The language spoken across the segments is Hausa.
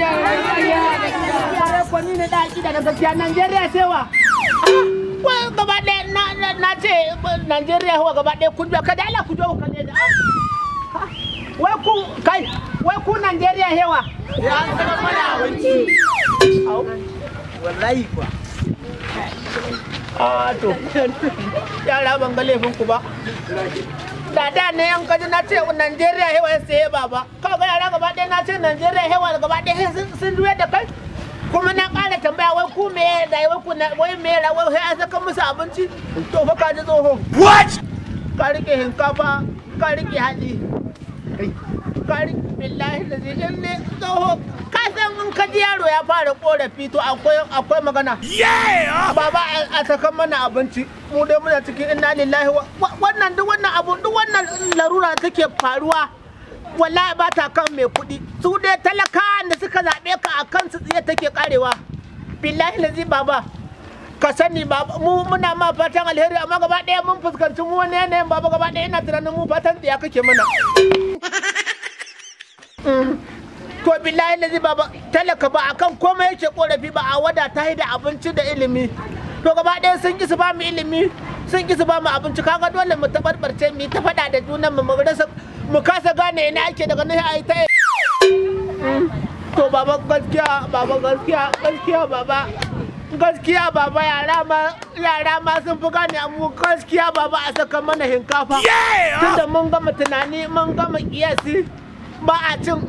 akida da gaskiya. Ko ni ne da akida da gaskiya Najeriya sai wa. Wai gaba ɗaya na ce Najeriya wa gaba ɗaya kun ka da Allah ku jo ka ne da. Wai ku Najeriya hewa. Ya an saka mana abinci. Wallahi kuwa. To yara ban ga laifin ku ba. Da ne yan kaji na ce Najeriya hewa ya saye baba. Kaga yara gaba ɗaya na ce Najeriya hewa gaba ɗaya sun duwe da kai. Kuma na ƙara tambaya wai ku me da wai me ra wai sai an saka musu abinci. To fa ka ji tsoho. What? Ka rike hinkafa, ka rike haɗi. Ka rike billahi da zai ne tsoho. Ka san in ka ji yaro ya fara korafi to akwai magana. Yeah! Baba a saka mana abinci. Mu dai muna cikin inna lillahi wannan duk wannan larura take faruwa. Wallahi ba ta kan mai kuɗi. Su dai talakawan da suka zaɓe ka a kan su tsiye take karewa. Billahi lazi baba. Ka sani baba mu muna ma fatan alheri amma gaba ɗaya mun fuskanci mu wani yanayin baba gaba ɗaya ina tunanin mu fatan tsiya kake mana. To billahi lazi baba talaka ba akan komai yake korafi ba a wada ta da abinci da ilimi. To gaba ɗaya sun ki su ba mu ilimi sun ki su ba mu abinci kaga dole mu tabarbarce mu ta faɗa da junan mu kasa gane ina ake daga nan ai ta. To baba gaskiya baba yara ma sun fi gane mu gaskiya baba a saka mana hinkafa. Tunda mun gama tunani mun gama kiyasi ba a cin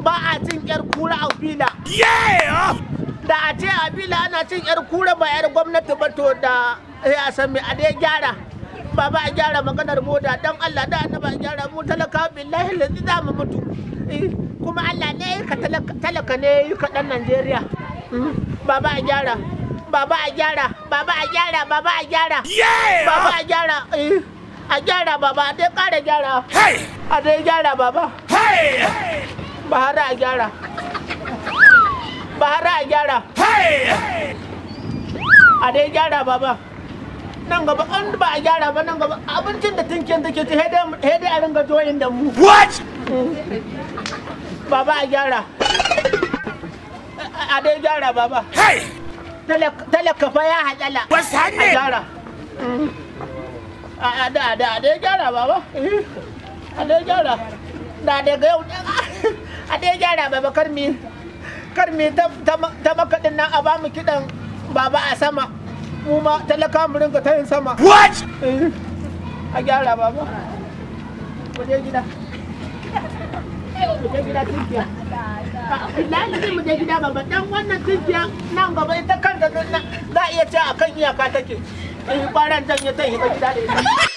yar kura a fila. Da a ce a fila ana cin yar kura ba yar gwamnati ba to da ya san me a dai gyara. Baba a gyara maganar moda dan Allah da annaba a gyara mu talaka billahi lazi za mu mutu. Kuma Allah ne ka talaka ne ka dan Najeriya. Baba a gyara. Baba a gyara. Baba a gyara. Baba a gyara. Baba a gyara. A gyara baba a dai ƙara gyara. A dai gyara baba. Bahara a gyara. Bahara a gyara. A dai gyara baba. Nan gaba an ba a gyara ba nan gaba abincin da tunkin take ci sai dai a ringa joyin da mu. What? Baba a gyara. A dai gyara baba. Talaka fa ya halala. What's happening? A gyara. A dai gyara baba. A dai gyara. Da daga yau a dai gyara baba karmi ta makaɗin nan a ba mu kiɗan baba a sama. Mu ma talaka mu ringa tayin sama. What? A gyara baba. Mu je gida. Mu je gida tinkiya. Billahi mu je gida baba dan wannan tinkiya nan gaba ita kanta za a iya ce akan iyaka take. Kwaran dan ya tayi gida da ita.